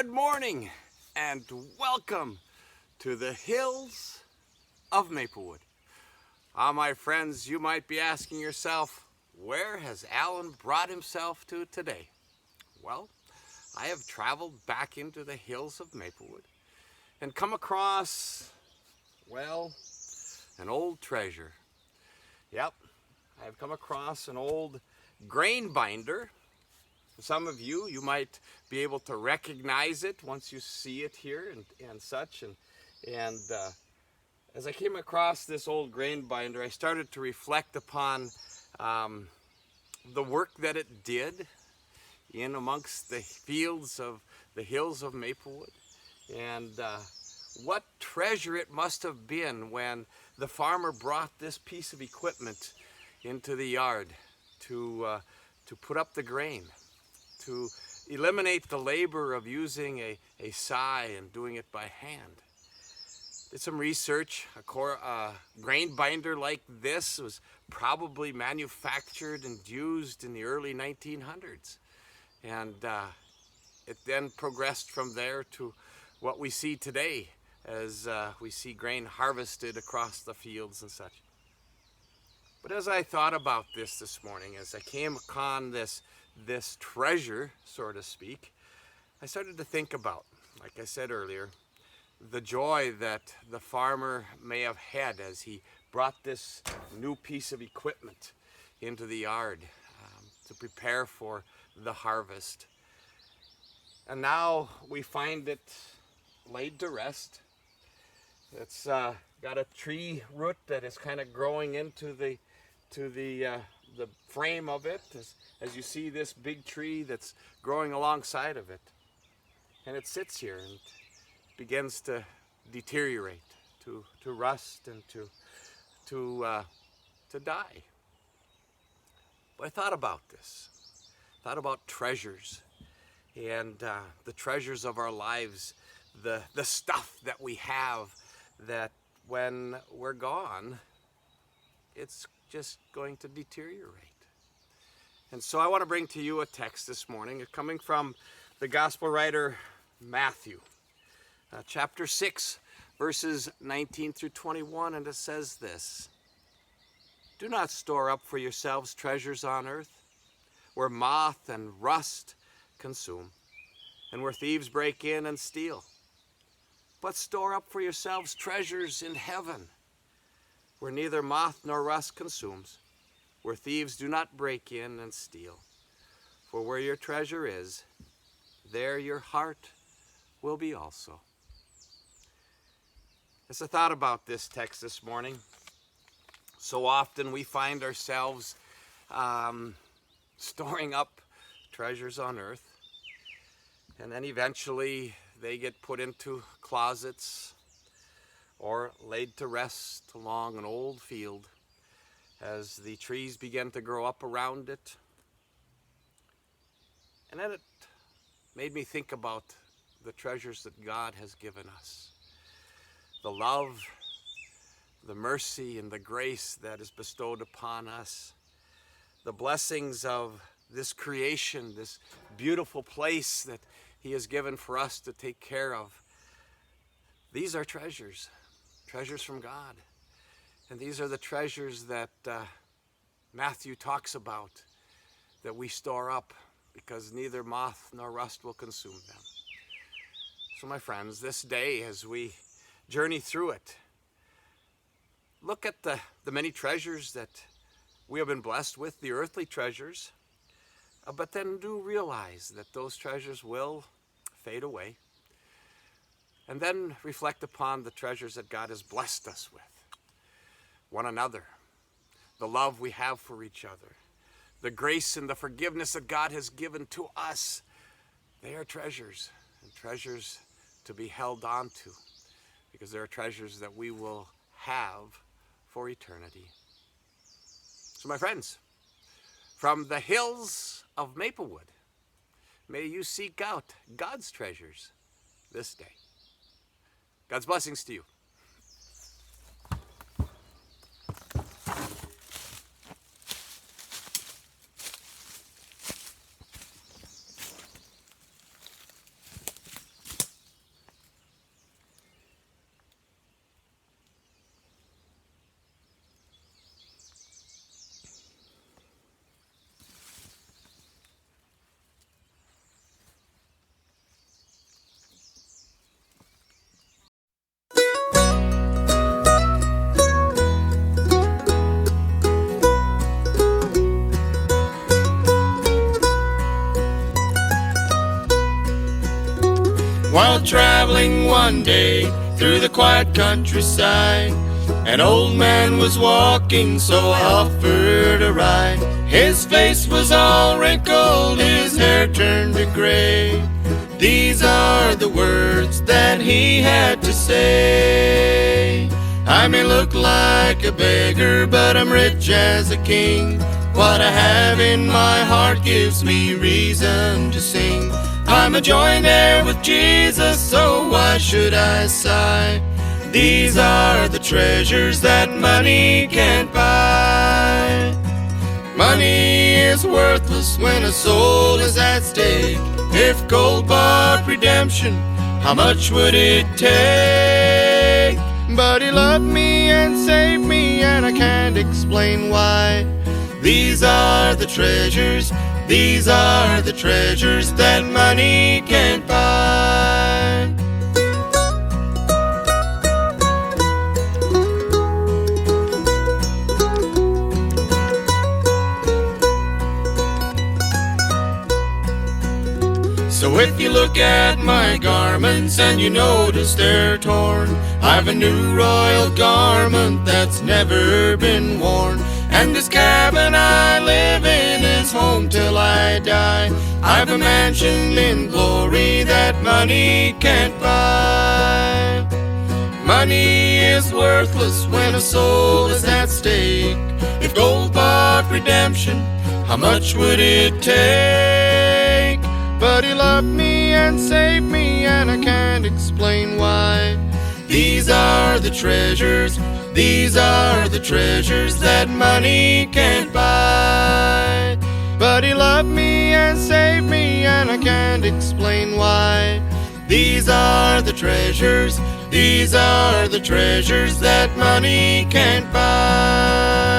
Good morning and welcome to the hills of Maplewood. My friends, you might be asking yourself, where has Alan brought himself to today? Well, I have traveled back into the hills of Maplewood and come across, well, an old treasure. Yep, I have come across an old grain binder. Some of you might be able to recognize it once you see it here and such. And as I came across this old grain binder, I started to reflect upon the work that it did in amongst the fields of the hills of Maplewood. And what treasure it must have been when the farmer brought this piece of equipment into the yard to put up the grain, to eliminate the labor of using a scythe and doing it by hand. Did some research. A grain binder like this was probably manufactured and used in the early 1900s. And it then progressed from there to what we see today as we see grain harvested across the fields and such. But as I thought about this morning, as I came upon this treasure, so to speak, I started to think about, like I said earlier, the joy that the farmer may have had as he brought this new piece of equipment into the yard to prepare for the harvest. And now we find it laid to rest. It's got a tree root that is kind of growing into the frame of it, as you see this big tree that's growing alongside of it. And it sits here and begins to deteriorate, to rust and to die. But I thought about this, thought about treasures and the treasures of our lives, the stuff that we have that when we're gone, it's just going to deteriorate. And so I want to bring to you a text this morning coming from the gospel writer Matthew, chapter 6, verses 19 through 21, and it says this: "Do not store up for yourselves treasures on earth, where moth and rust consume, and where thieves break in and steal. But store up for yourselves treasures in heaven, where neither moth nor rust consumes, where thieves do not break in and steal. For where your treasure is, there your heart will be also." As I thought about this text this morning, so often we find ourselves storing up treasures on earth, and then eventually they get put into closets or laid to rest along an old field as the trees begin to grow up around it. And then it made me think about the treasures that God has given us. The love, the mercy, and the grace that is bestowed upon us. The blessings of this creation, this beautiful place that He has given for us to take care of. These are treasures from God. And these are the treasures that Matthew talks about, that we store up because neither moth nor rust will consume them. So my friends, this day as we journey through it, look at the many treasures that we have been blessed with, the earthly treasures, but then do realize that those treasures will fade away. And then reflect upon the treasures that God has blessed us with. One another, the love we have for each other, the grace and the forgiveness that God has given to us. They are treasures, and treasures to be held on to, because they are treasures that we will have for eternity. So my friends, from the hills of Maplewood, may you seek out God's treasures this day. God's blessings to you. traveling one day through the quiet countryside. An old man was walking, so I offered a ride. His face was all wrinkled, his hair turned to gray. These are the words that he had to say. I may look like a beggar, but I'm rich as a king. What I have in my heart gives me reason to sing. I'm a joint heir with Jesus, so why should I sigh? These are the treasures that money can't buy. Money is worthless when a soul is at stake. If gold bought redemption, how much would it take? But he loved me and saved me, and I can't explain why. These are the treasures, these are the treasures that money can't buy. So if you look at my garments and you notice they're torn, I've a new royal garment that's never been worn. And this cabin I live in is home till I die. I've a mansion in glory that money can't buy. Money is worthless when a soul is at stake. If gold bought redemption, how much would it take? But he loved me and saved me, and I can't explain why. These are the treasures, these are the treasures that money can't buy. But he loved me and saved me, and I can't explain why. These are the treasures, these are the treasures that money can't buy.